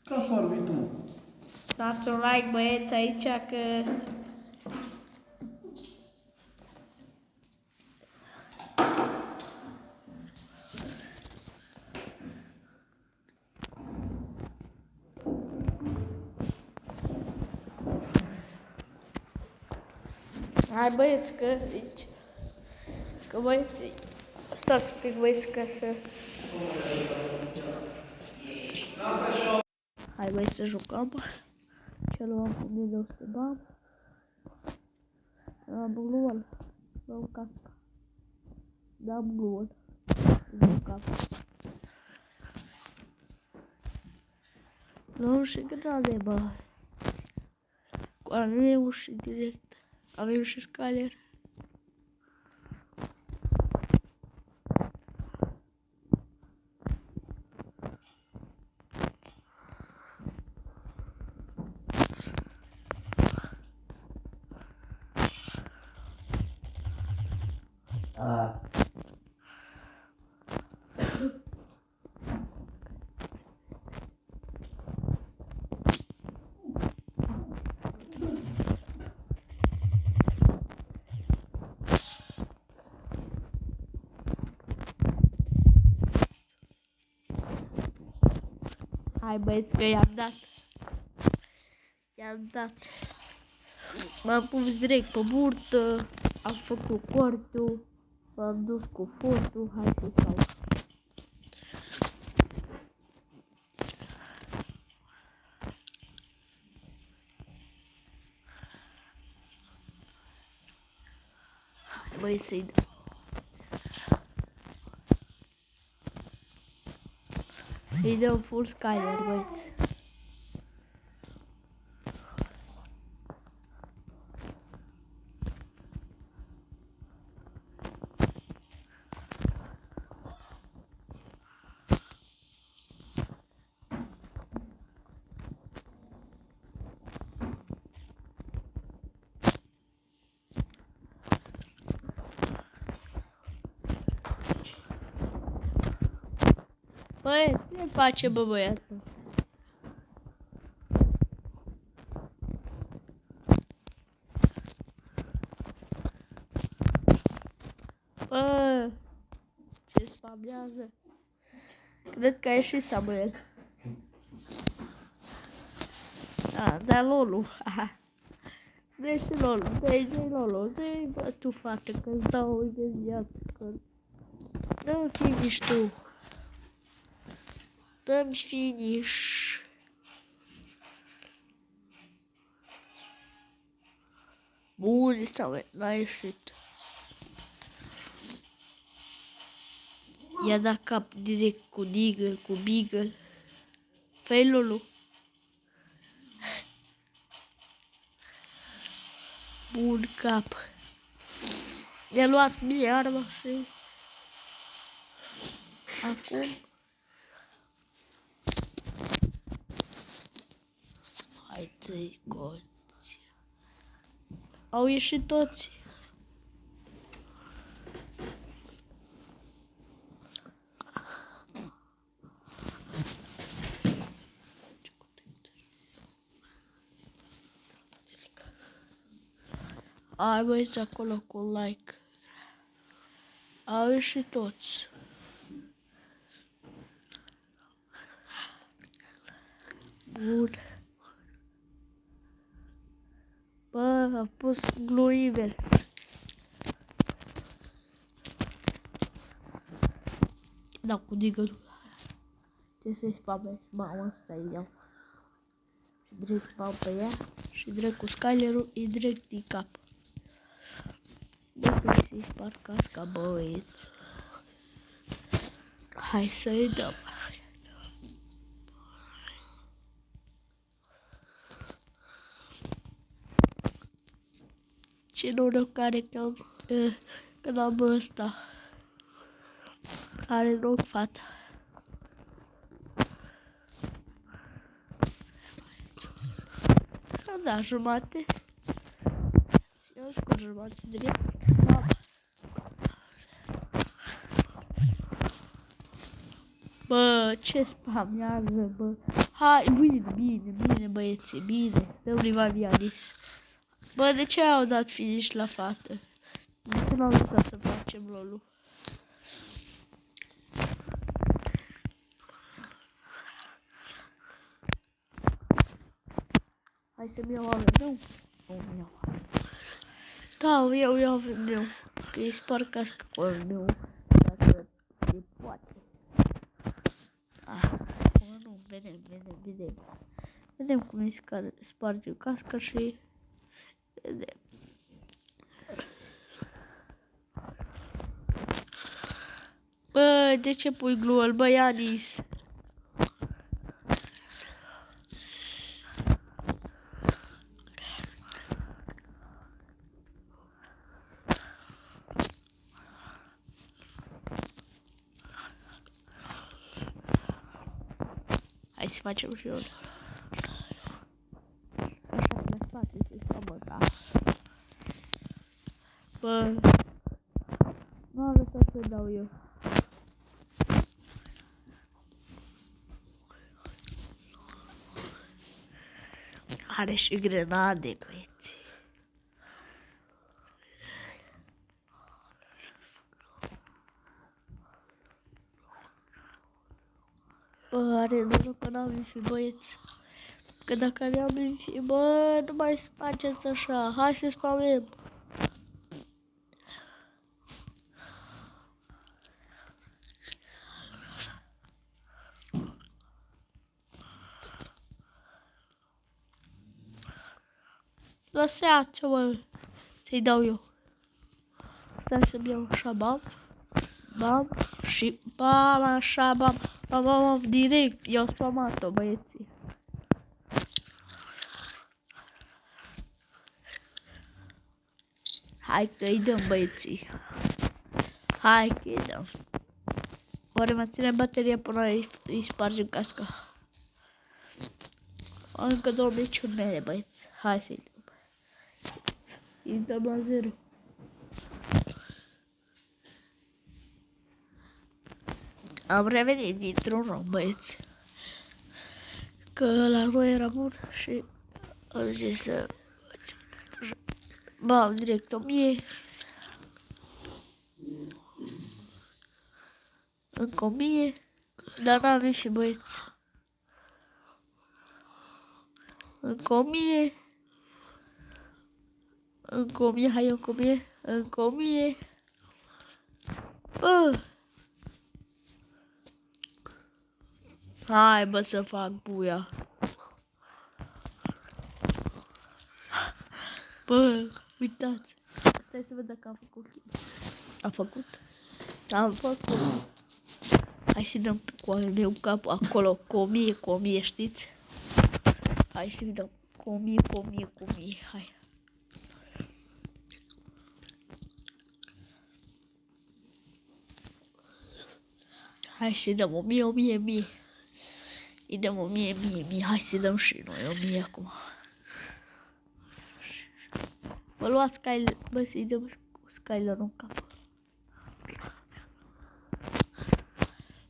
Ca să orbi tu. Dați un like, băieți, aici, că... Hai, băieți, că aici... Că băieți... Stați un pic, băieți, ca să... Hai, băieți, să jucăm. Ce luăm cu 1200 bani. Am gluul. Luăm casca. Dăm gluul. Jucăm. Luăm și grade, bă. Avem și direct. Avem și scaler. Hai, băieți, că i-am dat. I-am dat. M-am pus direct pe burtă. Am făcut cortul. M-am dus cu furtul. Hai să stau. Hai, băieți, să-i dau. Îi dăm full skyler, băieți. Băieți, ce face, bă, băiatul? Bă, ce spamează. Cred că a ieșit Samuel. A, da, Lolu. Dă-i și Lolu, dă-i Lolu, dă-i, bă, tu, fată, că-ți dau imediat, că... Dă-mi finish tu. Dă-mi finish. Bun, Samuel, n-a ieșit. I-a dat cap direct cu Deagle, cu Beagle. Fă-i Lulu. Bun cap. Mi-a luat mie arma și... Acum... Hai ți-i goți. Au ieșit toți. Hai, băieți, acolo cu like. Au ieșit toți. Bun. Bă, a pus glue invers. Da, cu Deagle. Ce să-i spamezi? Mama, asta e iau. Și direct spam pe ea. Și direct cu scalerul, e direct din cap. Bă, să-i spar casca, băieți. Hai să-i dăm. Ce noroc are că n-am ăsta. Are noroc fata. Și-am dat jumate. Eu scot jumate direct. Bă, ce spamează, bă. Hai, bine, băieții, bine. Dăm revive Alice. Bă, de ce au dat finish la fată? De ce n-au lăsat să facem lolul? Hai să-mi iau aveneu. Nu-mi iau. Da, iau aveneu. Că îi spar casca cu aveneu. Dacă se poate. Nu, vedem. Vedem cum îi sparge casca și... Vedem. Bă, de ce pui gluol, bă, Ianis? Hai să facem și eu. Așa pe spate se sămăta. Bă, nu am lăsat să dau eu. Are și grenade, băieți. Bă, are noroc că n-am fi băieți. Că dacă aveam fi, bă, nu mai faceți așa. Hai să spamem. Lăsați-o, bă, să-i dau eu. Stai să-mi iau așa, bam, și bam, așa, bam, direct. I-au spamat-o, băieții. Hai că-i dăm, băieții. Hai că-i dăm. Oare mă ține bateria până îi spargem casca. Încă 2 meciuri mele, băieți. Hai să-i dăm. Îi dăm la 0. Am revenit dintr-un rog, băieți. Că la noi era bun și am zis să bam direct 1000. Încă 1000. Dar n-am ieșit, băieți. Încă 1000. Încă 1000, hai încă 1000. Încă 1000. Bă! Hai, bă, să fac buia. Bă, uitați. Stai să văd dacă am făcut. Am făcut? Am făcut. Hai să dăm cu al meu cap acolo cu 1000, știți? Hai să dăm cu 1000, hai. Hai să dăm 1000. Îi dăm 1000. Hai să dăm și noi 1000 acum. Bă, luați Skyler, bă, să-i dăm Skyler în cap.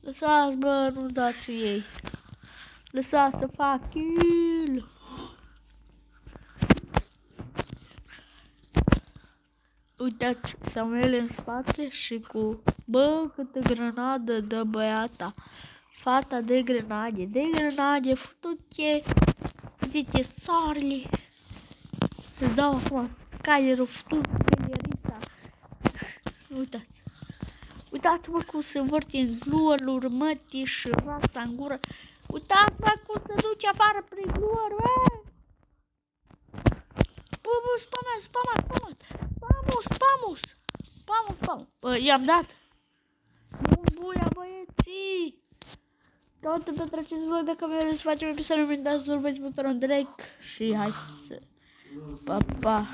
Lăsați, bă, nu dați ei. Lăsați să fac kill. Uitați, Samuel în spate și cu... Bă, câtă grenadă dă băiata. Fata de grenade, fute-te, sarli. Îți dau acum Skyler-ul, Skylerita. Uitați. Uitați-mă cum se învârte în gluor-uri, mătii și rasa în gură. Uitați-mă cum se duce afară prin gluor, bă! Bă, spamus! Bă, i-am dat! Nu buia, băieții! Toate petreceți vlog dacă vreți să facem episodul, nu uitați să urmăriți butonul de like și hai să... Pa!